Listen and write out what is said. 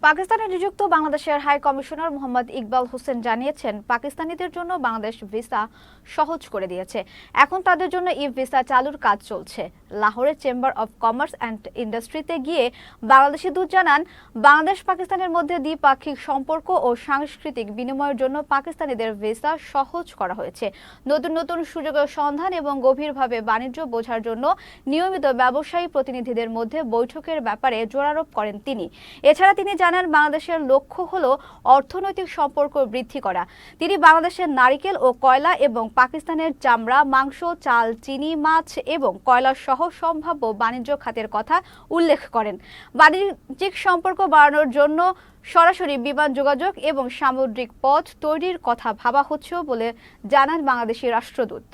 পাকিস্তানে নিযুক্ত বাংলাদেশের হাই কমিশনার মোহাম্মদ ইকবাল হোসেন জানিয়েছেন, পাকিস্তানিদের জন্য বাংলাদেশ ভিসা সহজ করে দিয়েছে। এখন তাদের জন্য ই ভিসা চালুর কাজ চলছে। লাহোরের চেম্বার অব কমার্স অ্যান্ড ইন্ডাস্ট্রিতে গিয়ে বাংলাদেশি দূত জানান, বাংলাদেশ পাকিস্তানের মধ্যে দ্বিপাক্ষিক সম্পর্ক ও সাংস্কৃতিক বিনিময়ের জন্য পাকিস্তানিদের ভিসা সহজ করা হয়েছে। নতুন নতুন সুযোগের সন্ধান এবং গভীরভাবে বাণিজ্য বোঝার জন্য নিয়মিত ব্যবসায়ী প্রতিনিধিদের মধ্যে বৈঠকের ব্যাপারে জোরারোপ করেন তিনি। এছাড়া তিনি জানান, বাংলাদেশের লক্ষ্য হলো অর্থনৈতিক সম্পর্ক বৃদ্ধি করা। তিনি বাংলাদেশের নারিকেল ও কয়লা এবং পাকিস্তানের চামড়া, মাংস, চাল, চিনি, মাছ এবং কয়লা সহ সম্ভাব্য বাণিজ্য খাতের কথা উল্লেখ করেন। বাণিজ্যিক সম্পর্ক বাড়ানোর জন্য সরাসরি বিমান যোগাযোগ এবং সামুদ্রিক পথ তৈরির কথা ভাবা হচ্ছে বলে জানান বাংলাদেশি রাষ্ট্রদূত।